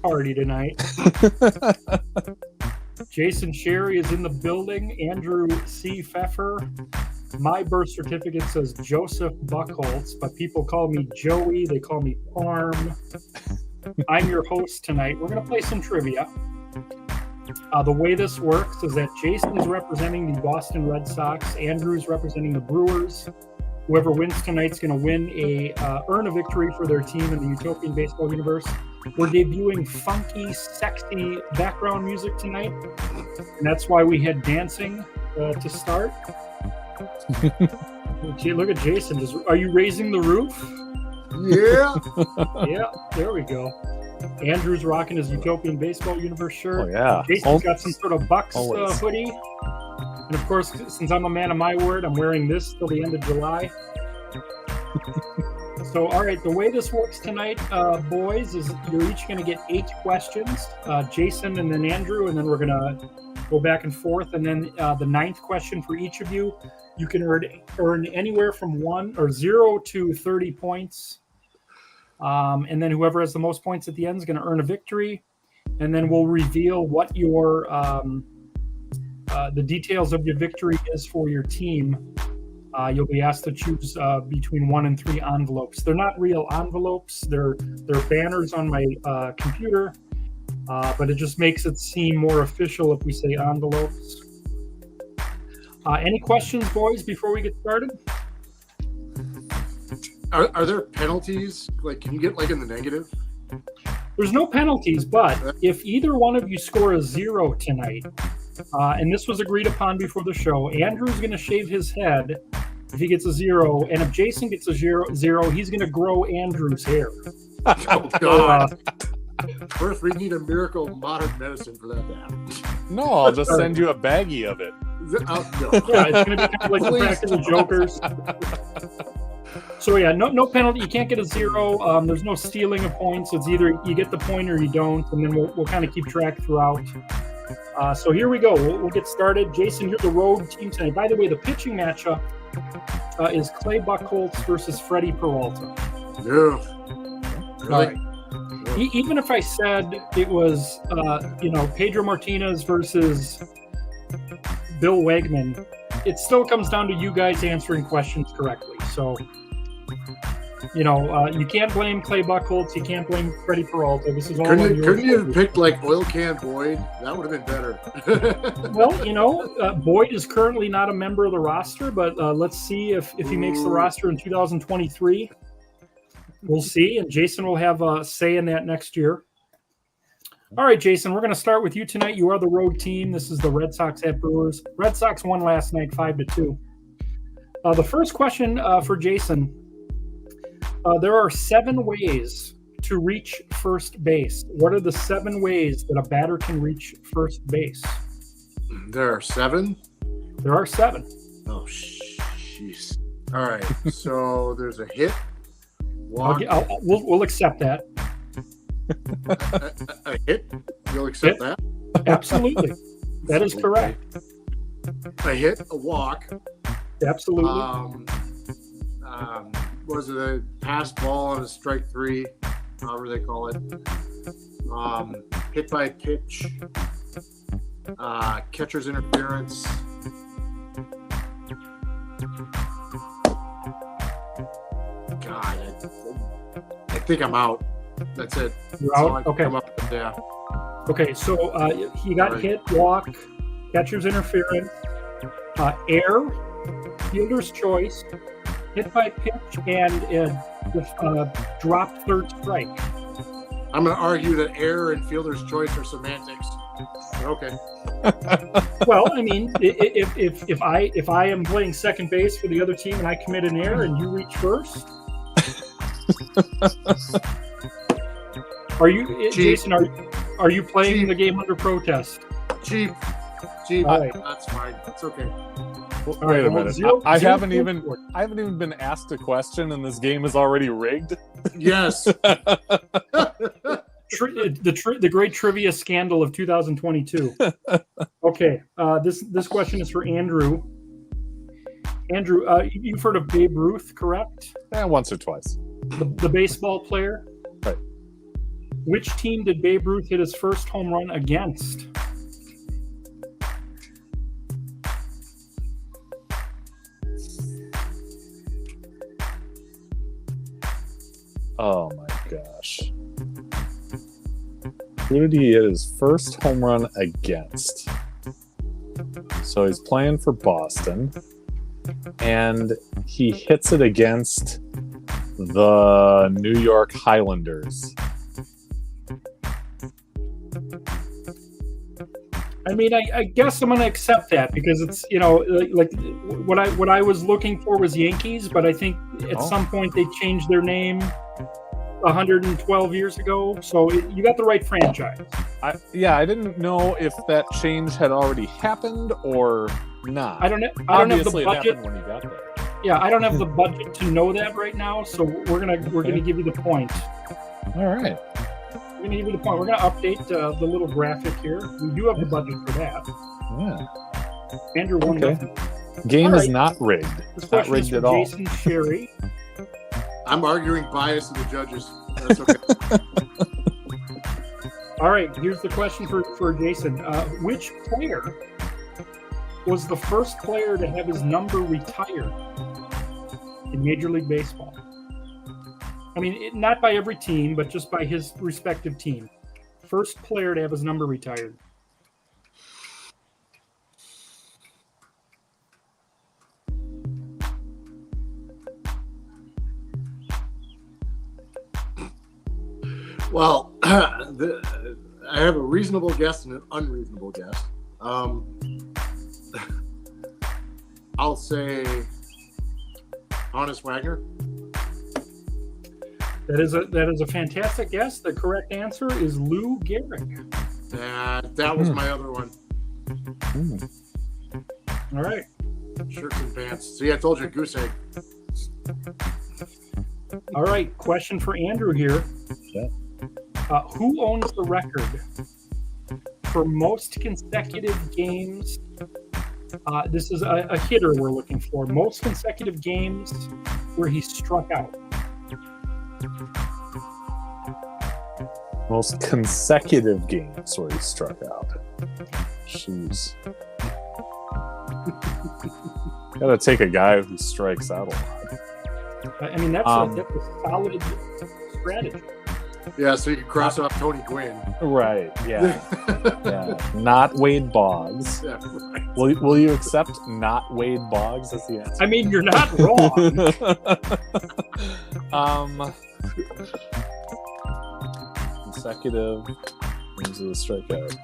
party tonight. Jason Sherry is in the building. Andrew C. Fefer. My birth certificate says Joseph Buckholz, but people call me Joey. They call me Parm. I'm your host tonight. We're going to play some trivia. The way this works is that Jason's representing the Boston Red Sox. Andrew's representing the Brewers. Whoever wins tonight's going to win earn a victory for their team in the Utopian Baseball universe. We're debuting funky, sexy background music tonight, and that's why we had dancing to start. Look at Jason. Are you raising the roof? Yeah. Yeah, there we go. Andrew's rocking his Utopian Baseball universe shirt. Oh, yeah. Jason's got some sort of Bucks hoodie. And of course, since I'm a man of my word, I'm wearing this till the end of July. So, all right, the way this works tonight, boys, is you're each going to get 8 questions. Jason and then Andrew, and then we're going to go back and forth. And then the 9th question for each of you, you can earn anywhere from 0 to 30 points. And then whoever has the most points at the end is going to earn a victory. And then we'll reveal what your the details of your victory is for your team. You'll be asked to choose between 1 and 3 envelopes. They're not real envelopes. They're banners on my computer, but it just makes it seem more official if we say envelopes. Any questions, boys, before we get started? Are there penalties? Like, can you get in the negative? There's no penalties, but if either one of you score a 0 tonight, and this was agreed upon before the show, Andrew's going to shave his head if he gets a 0, and if Jason gets a 0, he's going to grow Andrew's hair. Oh, God. First, we need a miracle modern medicine for that to happen. No, I'll just send you a baggie of it. No. Yeah, it's going to be kind of like the practical jokers. So, yeah, no penalty. You can't get a 0. There's no stealing of points. It's either you get the point or you don't, and then we'll kind of keep track throughout. So here we go. We'll get started. Jason, you're the road team tonight. By the way, the pitching matchup is Clay Buckholz versus Freddie Peralta. Yeah. Really? Right. Even if I said it was, Pedro Martinez versus Bill Wegman, it still comes down to you guys answering questions correctly. So, you can't blame Clay Buckholz. You can't blame Freddie Peralta. This is all Couldn't you have picked Oil Can Boyd? That would have been better. Well, Boyd is currently not a member of the roster, but let's see if he makes the roster in 2023. We'll see, and Jason will have a say in that next year. All right, Jason, we're going to start with you tonight. You are the road team. This is the Red Sox at Brewers. Red Sox won last night 5-2. The first question for Jason, there are 7 ways to reach first base. What are the 7 ways that a batter can reach first base? There are 7? There are 7. Oh, jeez. All right, so there's a hit. Walk. We'll accept that. A hit? You'll accept that? Absolutely. That is correct. A hit, a walk. Absolutely. Was it a pass ball on a strike 3? However they call it. Hit by pitch. Catcher's interference. God, I think I'm out. That's it. You're out? Okay. Yeah. Okay, so he got hit, walk, catcher's interference, air, fielder's choice, hit by pitch, and dropped third strike. I'm going to argue that air and fielder's choice are semantics. Okay. Well, I mean, if I am playing second base for the other team and I commit an error and you reach first, Jason? Are you playing the game under protest? Cheap. All right. That's fine. It's okay. Wait a minute. I haven't even been asked a question, and this game is already rigged. Yes. The great trivia scandal of 2022. Okay, this question is for Andrew. Andrew, you've heard of Babe Ruth, correct? Once or twice. The baseball player. Right. Which team did Babe Ruth hit his first home run against? Oh my gosh. Who did he hit his first home run against? So he's playing for Boston, and he hits it against the New York Highlanders. I mean, I guess I'm going to accept that because it's, like what I was looking for was Yankees, but I think at some point they changed their name 112 years ago. So you got the right franchise. I didn't know if that change had already happened or not. I don't have Obviously, the budget. it happened when you got there. Yeah, I don't have the budget to know that right now, so we're gonna give you the point. All right. We're gonna give you the point. We're gonna update the little graphic here. We do have the budget for that. Yeah. Andrew won. Okay. Game is not rigged. This Not question rigged is at for all. Jason Sherry. I'm arguing bias of the judges. That's okay. All right, here's the question for Jason. Which player was the first player to have his number retired in Major League Baseball? I mean, not by every team, but just by his respective team. First player to have his number retired. Well, I have a reasonable guess and an unreasonable guess. I'll say Honus Wagner. That is a fantastic guess. The correct answer is Lou Gehrig. That was my other one. All right. Shirts and pants. See, I told you, goose egg. All right. Question for Andrew here. Yeah. Who owns the record for most consecutive games? This is a hitter we're looking for. Most consecutive games where he struck out. Most consecutive games where he struck out. Jeez. Gotta take a guy who strikes out a lot. I mean, that's a solid strategy. Yeah, so you can cross off Tony Gwynn. Right, yeah. Yeah. Not Wade Boggs. Yeah, right. Will you accept not Wade Boggs as the answer? I mean, you're not wrong. Consecutive games of the strikeout.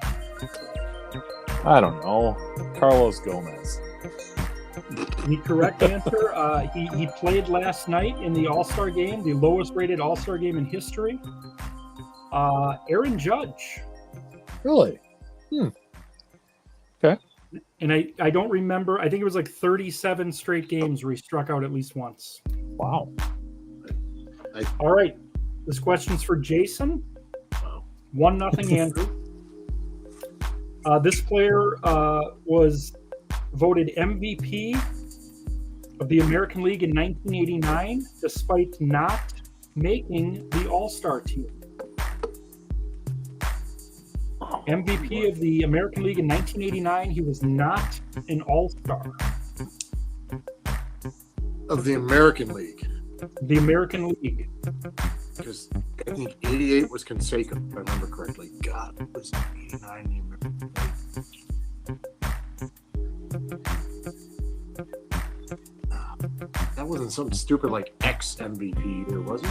I don't know. Carlos Gomez. The correct answer, he played last night in the All-Star game, the lowest rated All-Star game in history. Aaron Judge. Really? Okay. And I don't remember, I think it was like 37 straight games where he struck out at least once. Wow. All right. This question's for Jason. 1-0 Andrew. This player was voted MVP of the American League in 1989, despite not making the All-Star team. MVP of the American League in 1989, he was not an All-Star. Of the American League. The American League. Because I think 88 was Canseco, if I remember correctly. God, it was 89 the American League. That wasn't something stupid like ex-MVP either, was it?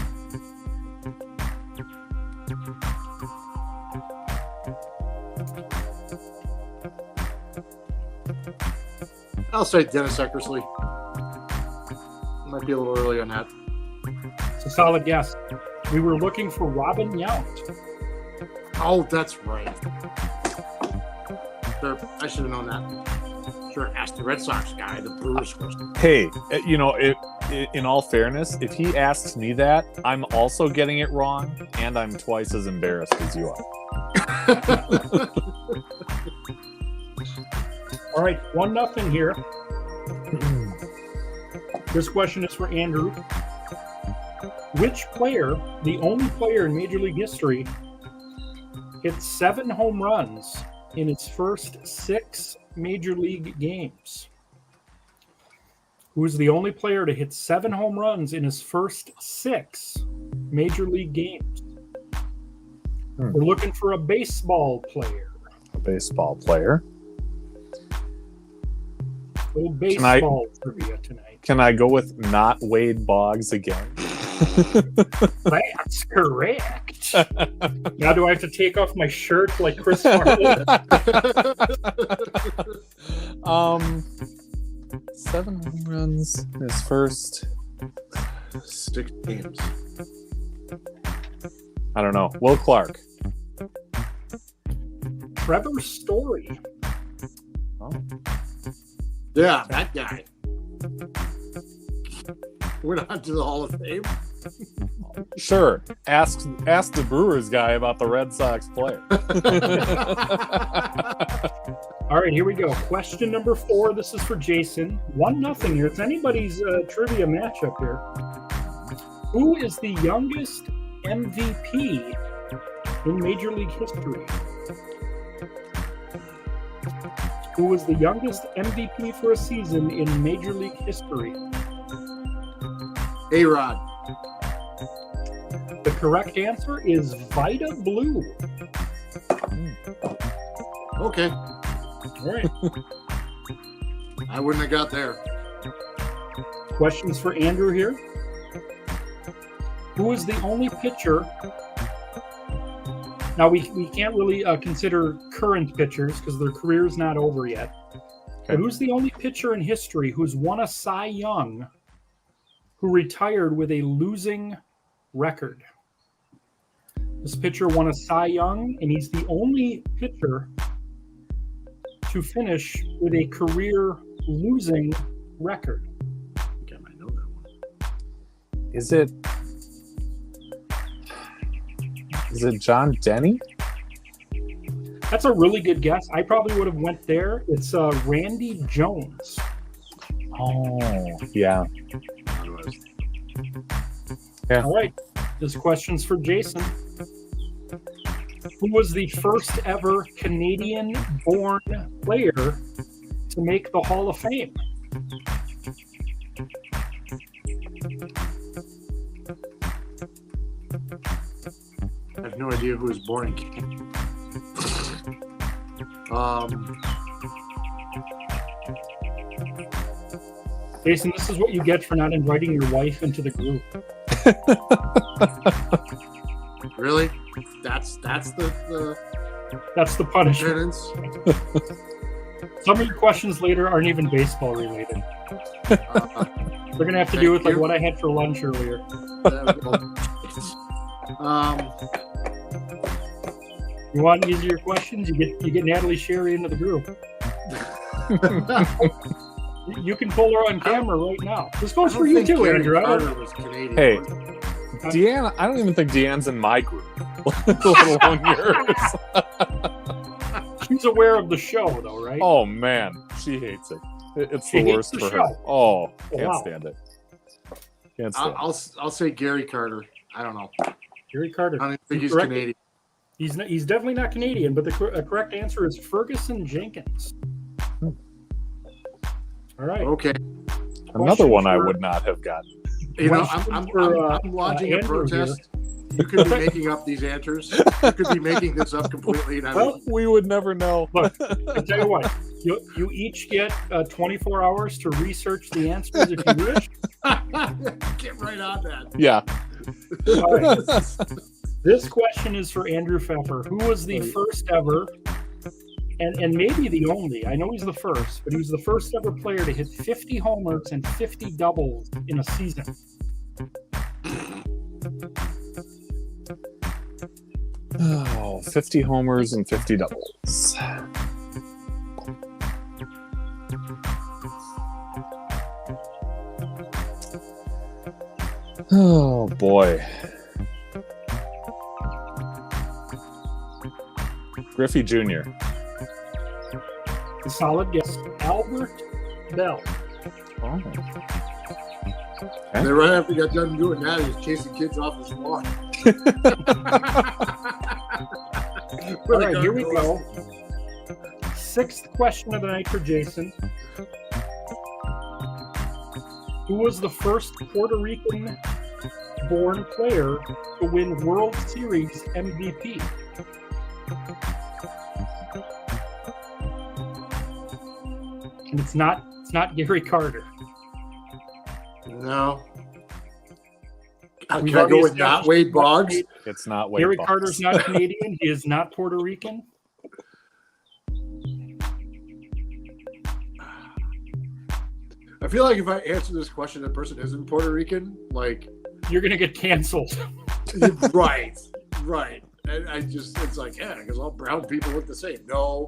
I'll say Dennis Eckersley. Might be a little early on that. It's a solid guess. We were looking for Robin Yount. Oh, that's right. Sure, I should have known that. Sure, ask the Red Sox guy, the Brewers question. Hey, in all fairness, if he asks me that, I'm also getting it wrong, and I'm twice as embarrassed as you are. All right, 1-0 here. This question is for Andrew. Which player, the only player in Major League history hit 7 home runs in his first 6 major league games? Who is the only player to hit 7 home runs in his first 6 major league games? We're looking for a baseball player. A baseball player. A little baseball trivia tonight. Can I go with not Wade Boggs again? That's correct. Now do I have to take off my shirt like Chris Farley? 7 home runs in his first 6 games. I don't know. Will Clark. Trevor Story. Oh. Yeah, that guy. Went on to the Hall of Fame. Sure. Ask the Brewers guy about the Red Sox player. All right, here we go. Question number 4. This is for Jason. 1-0 here. It's anybody's trivia matchup here. Who is the youngest MVP in Major League history? Who was the youngest MVP for a season in Major League history? A-Rod. The correct answer is Vida Blue. Okay. All right. I wouldn't have got there. Questions for Andrew here. Who is the only pitcher? Now, we can't really consider current pitchers because their career's not over yet. Okay. But who's the only pitcher in history who's won a Cy Young who retired with a losing record? This pitcher won a Cy Young, and he's the only pitcher to finish with a career losing record. I think I might know that one. Is it John Denny? That's a really good guess. I probably would have went there. It's Randy Jones. Oh, yeah. Yeah. All right. This question's for Jason. Who was the first ever Canadian-born player to make the Hall of Fame? I have no idea who was born in Canada. Jason, this is what you get for not inviting your wife into the group. Really? That's the That's the punishment. sentence? Some of your questions later aren't even baseball related. We're going to have to do with like what I had for lunch earlier. You want easier questions? You get Natalie Sherry into the group. You can pull her on camera right now. This goes for you too, Andrew. Was Canadian. Hey, Deanne, I don't even think Deanne's in my group, let alone yours. She's aware of the show, though, right? Oh, man. She hates it. It's She the hates worst the for show. her. Oh, can't wow. stand it. Can't stand it. I'll say Gary Carter. I don't know. Gary Carter. I don't think he's Correct. Canadian. He's definitely not Canadian, but the correct answer is Ferguson Jenkins. All right. Okay. Another one I would not have gotten. You know, Question I'm for, launching a Andrew protest. You could be making up these answers. You could be making this up completely. And Well, We would never know. look, I tell you what, you each get 24 hours to research the answers if you wish. get right on that. Yeah. All right. This question is for Andrew Fefer. Who was the first ever, and maybe the only, I know he's the first, but he was the first ever player to hit 50 homers and 50 doubles in a season? Oh, 50 homers and 50 doubles. Oh, boy. Griffey Jr. A solid guess. Albert Bell. Oh. And then right after he got done doing that, he was chasing kids off his lawn. All right, here we go. Sixth question of the night for Jason. Who was the first Puerto Rican-born player to win World Series MVP? And it's not Gary Carter. No. We've Can I already go with established not Wade Boggs? It's not Wade Gary Boggs. Carter's not Canadian. He is not Puerto Rican. I feel like if I answer this question, the person isn't Puerto Rican. Like, You're gonna get canceled. right. And it's like, yeah, because all brown people look the same. No,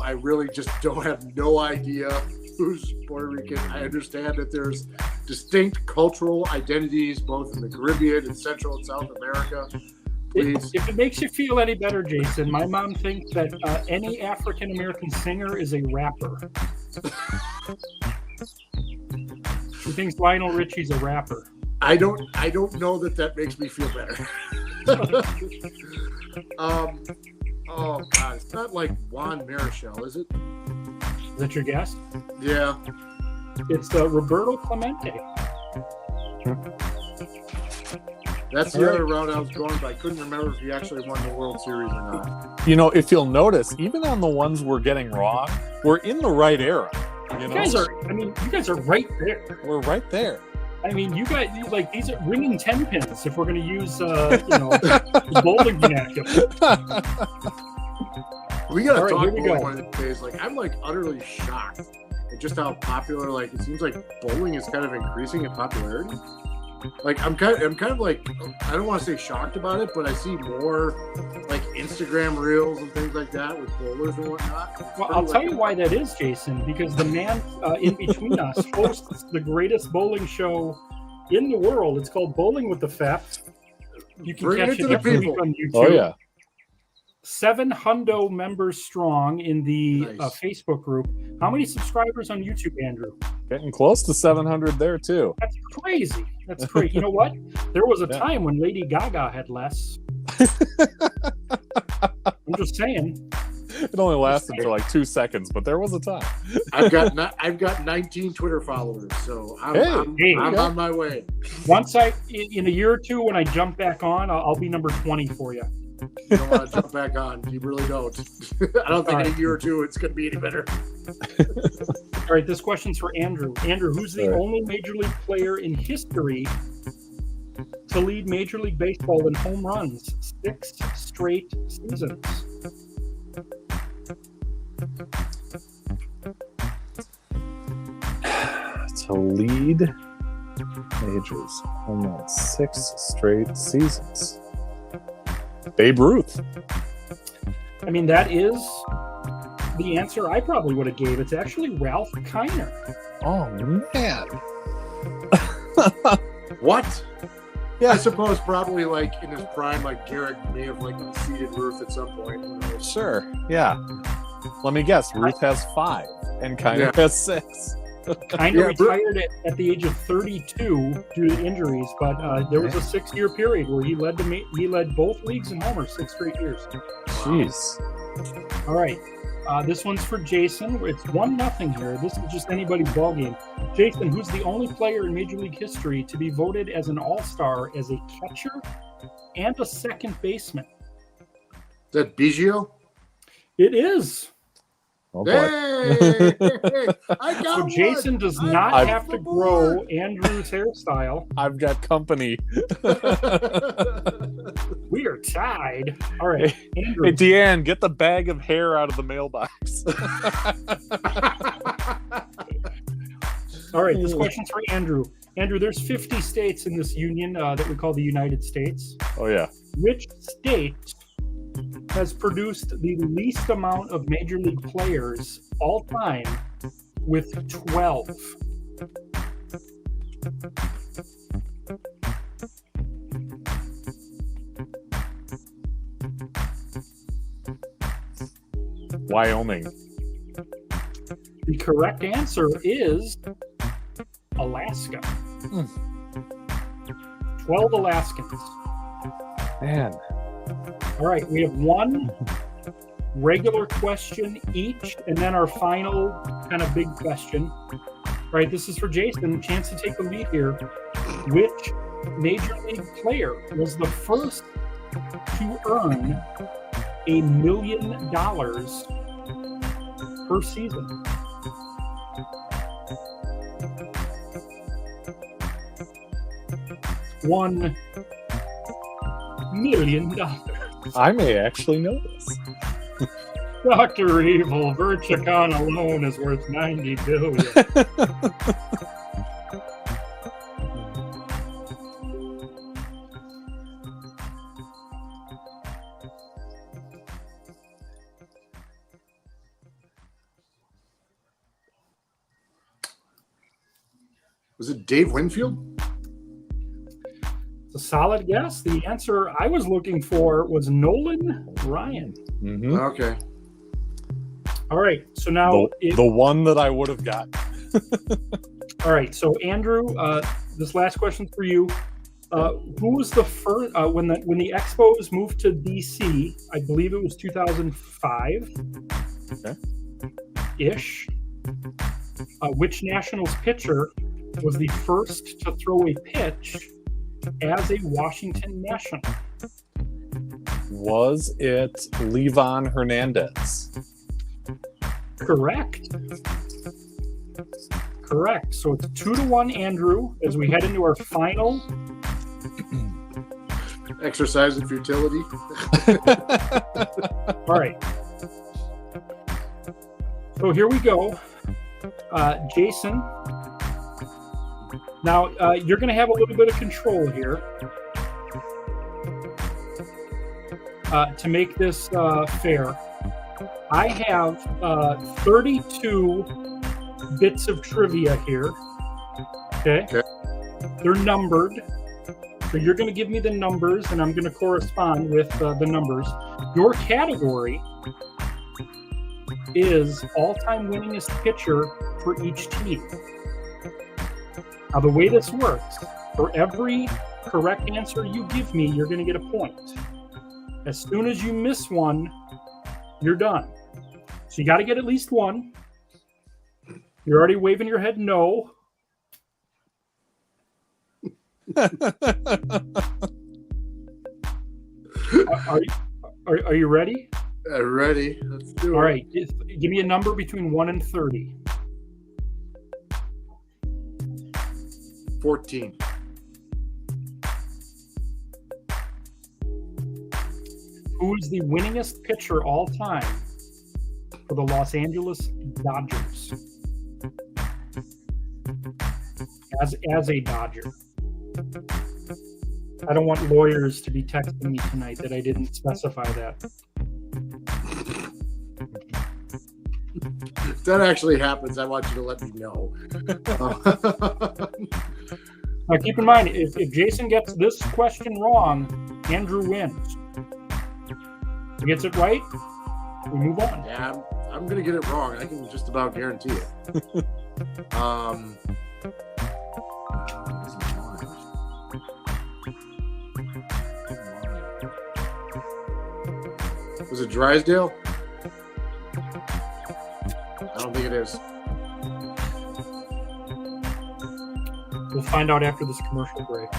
I really just don't have no idea who's Puerto Rican. I understand that there's distinct cultural identities both in the Caribbean and Central and South America. Please. If it makes you feel any better, Jason, my mom thinks that any African American singer is a rapper. She thinks Lionel Richie's a rapper. I don't know that makes me feel better. Oh God, it's not like Juan Marichal, is it? Is that your guess? Yeah. It's Roberto Clemente. That's the other route I was going, but I couldn't remember if he actually won the World Series or not. You know, if you'll notice, even on the ones we're getting wrong, we're in the right era. You guys are right there. We're right there. I mean, you guys, like, these are ringing 10 pins if we're going to use, the bowling vernacular. We got to talk here we bowling go. one of these days. Like, I'm like utterly shocked at just how popular. Like, it seems like bowling is kind of increasing in popularity. Like, I'm kind of like, I don't want to say shocked about it, but I see more like Instagram reels and things like that with bowlers and whatnot. Well, I'll tell you why that is, Jason, because the man in between us hosts the greatest bowling show in the world. It's called Bowling with the Feff. You can Bring catch it it to the every people. week on YouTube. Oh, yeah. 700 members strong in the Nice. Facebook group. How many subscribers on YouTube, Andrew? Getting close to 700 there, too. That's crazy. That's crazy. You know what? There was a Yeah. time when Lady Gaga had less. I'm just saying. It only lasted for like 2 seconds, but there was a time. I've got 19 Twitter followers, so I'm on my way. Once in a year or two, when I jump back on, I'll be number 20 for you. You don't want to jump back on. You really don't. I don't think in a year or two it's going to be any better. All right, this question's for Andrew. Andrew, who's the only Major League player in history to lead Major League Baseball in home runs 6 straight seasons? To lead majors home run 6 straight seasons. Babe Ruth. I mean, that is the answer I probably would have gave. It's actually Ralph Kiner. Oh, man. What? Yeah. I suppose probably like in his prime, like Garrett may have like exceeded Ruth at some point. Who knows? Sure. Yeah. Let me guess. Ruth has 5 and Kiner has 6. Kiner retired at the age of 32 due to injuries, but there was a 6-year period where he led both leagues in homers 6 straight years. Jeez. All right. This one's for Jason. It's 1-0 here. This is just anybody's ballgame. Jason, who's the only player in Major League history to be voted as an all-star as a catcher and a second baseman? Is that Biggio? It is. Oh, boy. Hey, I got So one. Jason does not have to grow Andrew's hairstyle. I've got company. We are tied. All right, Andrew. Hey, Deanne, get the bag of hair out of the mailbox. All right, this question's for Andrew. Andrew, there's 50 states in this union that we call the United States. Oh, yeah. Which state has produced the least amount of Major League players all time with 12? Wyoming. The correct answer is Alaska. 12 Alaskans. Man. All right, we have one regular question each, and then our final kind of big question. All right, this is for Jason. Chance to take the lead here. Which Major League player was the first to earn $1 million per season? $1 million. I may actually know this. Dr. Evil, Verchicon alone is worth $90 billion. Was it Dave Winfield? It's a solid guess. The answer I was looking for was Nolan Ryan. Mm-hmm. Okay. All right. So now the one that I would have gotten. All right. So Andrew, this last question for you. Who was the first when the Expos moved to DC? I believe it was 2005. Okay. Ish. Which Nationals pitcher was the first to throw a pitch as a Washington National? Was it Levon Hernandez? Correct. So it's 2-1, Andrew, as we head into our final. Exercise in futility. All right. So here we go. Jason. Now, you're going to have a little bit of control here to make this fair. I have 32 bits of trivia here. Okay? They're numbered. So you're going to give me the numbers, and I'm going to correspond with the numbers. Your category is all-time winningest pitcher for each team. Now, the way this works, for every correct answer you give me, you're going to get a point. As soon as you miss one, you're done. So you got to get at least one. You're already waving your head no. Are you ready? Ready. Let's do it. All right. Give me a number between 1 and 30. 14. Who is the winningest pitcher all time for the Los Angeles Dodgers? As a Dodger. I don't want lawyers to be texting me tonight that I didn't specify that. If that actually happens, I want you to let me know. Now, keep in mind, if Jason gets this question wrong, Andrew wins. If he gets it right, we move on. Yeah, I'm going to get it wrong. I can just about guarantee it. Was it Drysdale? I don't think it is. We'll find out after this commercial break.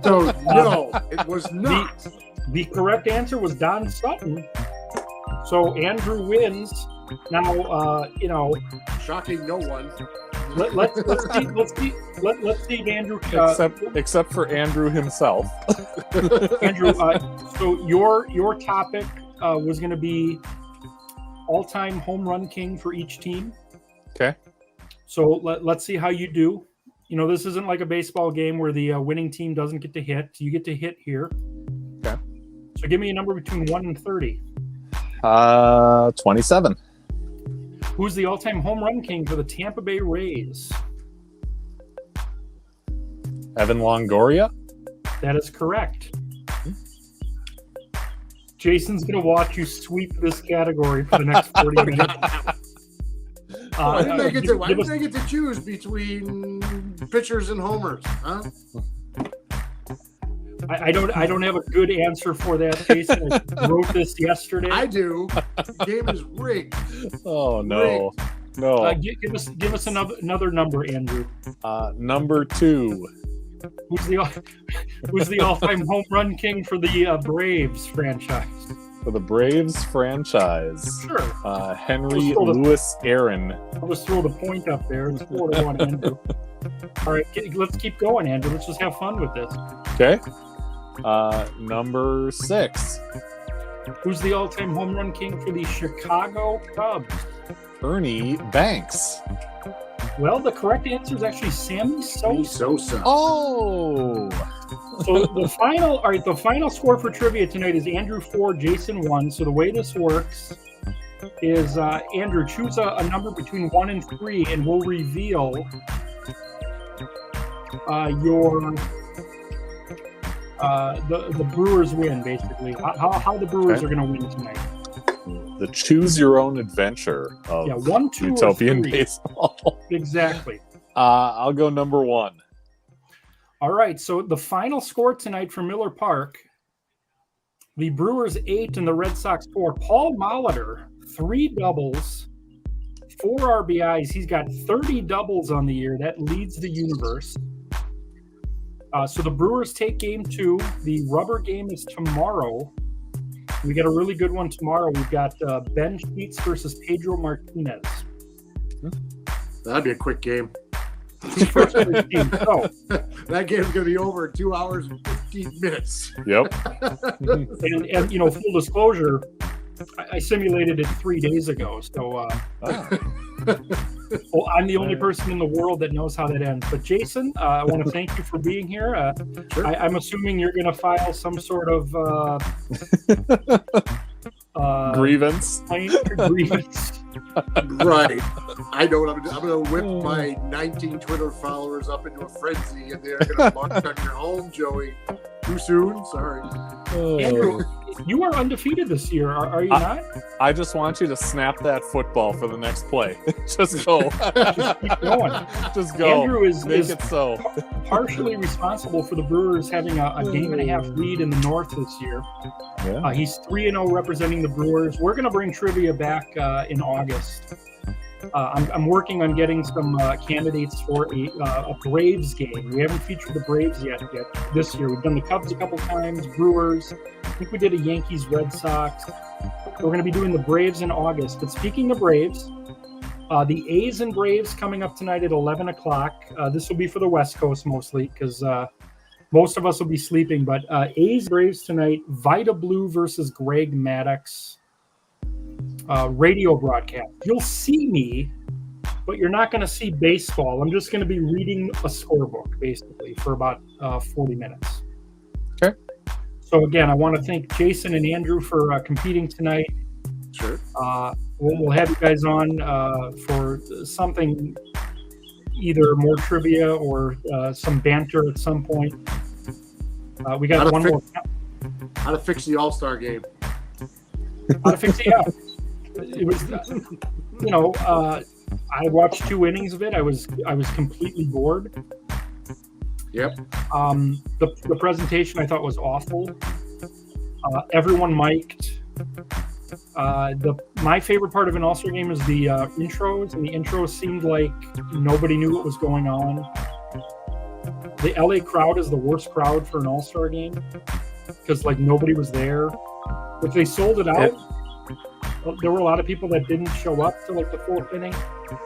So, no, it was not. The correct answer was Don Sutton. So Andrew wins. Now, Shocking no one. Let's see if Andrew. Except for Andrew himself. Andrew, so your topic was going to be all-time home run king for each team. Okay. So let's see how you do. This isn't like a baseball game where the winning team doesn't get to hit. You get to hit here. Okay. So give me a number between 1 and 30. 27. Who's the all-time home run king for the Tampa Bay Rays? Evan Longoria. That is correct. Jason's going to watch you sweep this category for the next 40 minutes. Why didn't I get to choose between pitchers and homers? Huh? I don't have a good answer for that, Jason. I wrote this yesterday. I do. The game is rigged. Oh no, no. Give us another number, Andrew. Number 2. Who's the all-time home run king for the Braves franchise? For the Braves franchise, Sure. Henry Louis Aaron. I'll just throw the point up there. It's 4-1, Andrew. All right, let's keep going, Andrew. Let's just have fun with this. Okay. Number 6. Who's the all-time home run king for the Chicago Cubs? Ernie Banks. Well, the correct answer is actually Sammy Sosa. Oh. So the final score for trivia tonight is Andrew 4, Jason 1. So the way this works is Andrew, choose a number between 1 and 3, and we'll reveal the Brewers win, basically. How the Brewers are going to win tonight. The choose your own adventure of 1, 2, utopian or 3. baseball. Exactly. I'll go number 1. All right, so the final score tonight for Miller Park, the Brewers 8 and the Red Sox 4. Paul Molitor, 3 doubles, 4 RBIs. He's got 30 doubles on the year. That leads the universe. So the Brewers take game 2. The rubber game is tomorrow. We got a really good one tomorrow. We've got Ben Sheets versus Pedro Martinez. That'd be a quick game. So, that game's going to be over in 2 hours and 15 minutes. Yep. and full disclosure, I simulated it 3 days ago. So I'm the only person in the world that knows how that ends. But Jason, I want to thank you for being here. Sure. I'm assuming you're going to file some sort of grievance. Grievance. Right. I know what I'm going to whip my 19 Twitter followers up into a frenzy, and they're going to march on your home, Joey. Too soon? Sorry. Andrew, you are undefeated this year, are you not? I just want you to snap that football for the next play. Just go. Just keep going. Just go. Andrew is it so. Partially responsible for the Brewers having a game and a half lead in the North this year. Yeah. He's 3-0 representing the Brewers. We're going to bring trivia back in August. I'm working on getting some candidates for a Braves game. We haven't featured the Braves yet this year. We've done the Cubs a couple times, Brewers. I think we did a Yankees Red Sox. We're going to be doing the Braves in August. But speaking of Braves, the A's and Braves coming up tonight at 11 o'clock. This will be for the West Coast mostly because most of us will be sleeping. But A's Braves tonight, Vita Blue versus Greg Maddux. Radio broadcast. You'll see me, but you're not going to see baseball. I'm just going to be reading a scorebook, basically, for about 40 minutes. Okay. So, again, I want to thank Jason and Andrew for competing tonight. Sure. We'll have you guys on for something, either more trivia or some banter at some point. We got one more. How to fix the All-Star game. How to fix it. It was, I watched 2 innings of it. I was completely bored. Yep. The presentation I thought was awful. Everyone mic'd. My favorite part of an All-Star game is the intros, and the intros seemed like nobody knew what was going on. The LA crowd is the worst crowd for an All-Star game because nobody was there. If they sold it out. There were a lot of people that didn't show up to the 4th inning.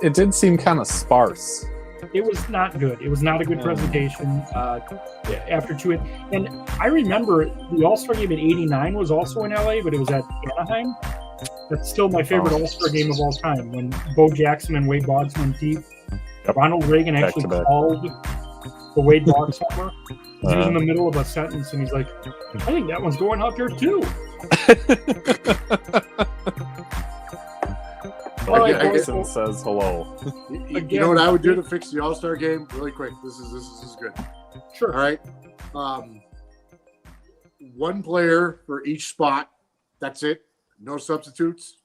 It did seem kind of sparse. It was not good. It was not a good presentation after 2. And I remember the All-Star game in '89 was also in LA, but it was at Anaheim. That's still my favorite All-Star game of all time. When Bo Jackson and Wade Boggs went deep. Yep. Ronald Reagan actually called the Wade Boggs homer. He was in the middle of a sentence, and he's like, I think that one's going out there too. Jason says hello. You know what I would do to fix the All-Star game? Really quick. This is good. Sure. All right. 1 player for each spot. That's it. No substitutes.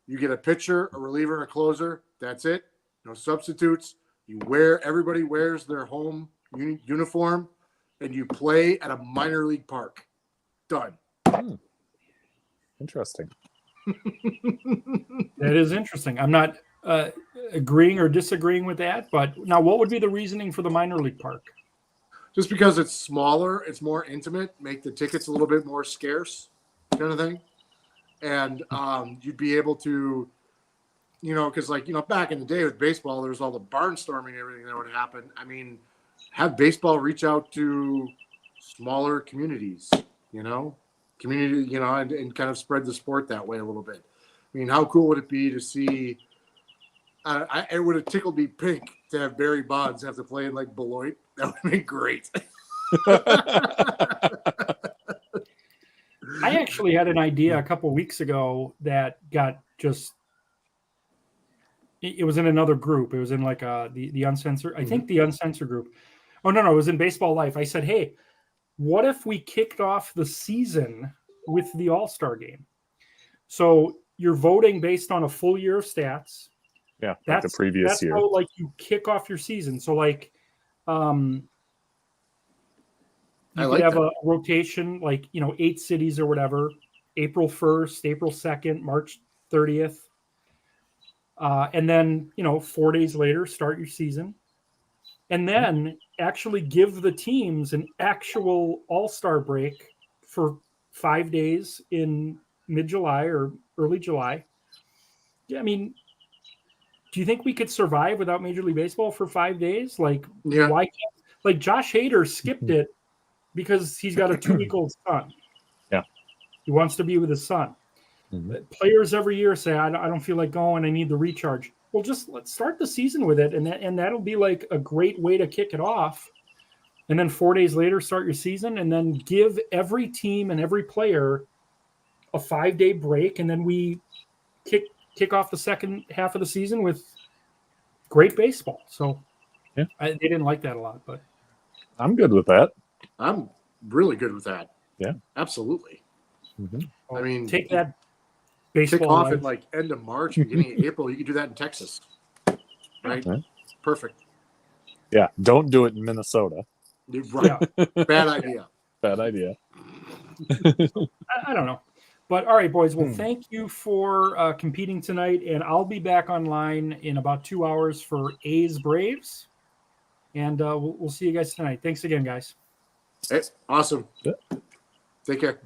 You get a pitcher, a reliever, and a closer. That's it. No substitutes. Everybody wears their home uniform. and you play at a minor league park. Done. Interesting. That is interesting. I'm not agreeing or disagreeing with that, but now what would be the reasoning for the minor league park? Just because it's smaller, it's more intimate, make the tickets a little bit more scarce, kind of thing. And you'd be able to, because back in the day with baseball, there was all the barnstorming and everything that would happen. I mean, have baseball reach out to smaller communities, and kind of spread the sport that way a little bit. I mean, how cool would it be to see? It would have tickled me pink to have Barry Bonds have to play in like Beloit. That would be great. I actually had an idea a couple weeks ago that got just. It was in another group. It was in like the Uncensored. I think the Uncensored group. Oh no, it was in Baseball Life. I said, hey, what if we kicked off the season with the All-Star game? So you're voting based on a full year of stats. Yeah, like the previous year. How, like, you kick off your season. So like, you could have a rotation, like 8 cities or whatever. April 1st, April 2nd, March 30th, and then 4 days later start your season, and then actually give the teams an actual All-Star break for 5 days in mid-July or early July. Yeah, I mean, do you think we could survive without Major League Baseball for 5 days? Like, why can't, like, Josh Hader skipped it because he's got a 2-week-old son. Yeah. He wants to be with his son. Mm-hmm. Players every year say, I don't feel like going. I need the recharge. Well, just let's start the season with it. And that'll be like a great way to kick it off. And then 4 days later, start your season, and then give every team and every player a 5-day break. And then we kick off the second half of the season with great baseball. So they didn't like that a lot, but I'm good with that. I'm really good with that. Yeah, absolutely. Mm-hmm. I mean, take that baseball kick off at like end of March, beginning of April. You can do that in Texas, right? Perfect. Yeah, don't do it in Minnesota. Right. Yeah. Bad idea. Bad idea. I don't know. But all right, boys. Well, thank you for competing tonight, and I'll be back online in about 2 hours for A's Braves, and we'll see you guys tonight. Thanks again, guys. Hey, awesome. Take care.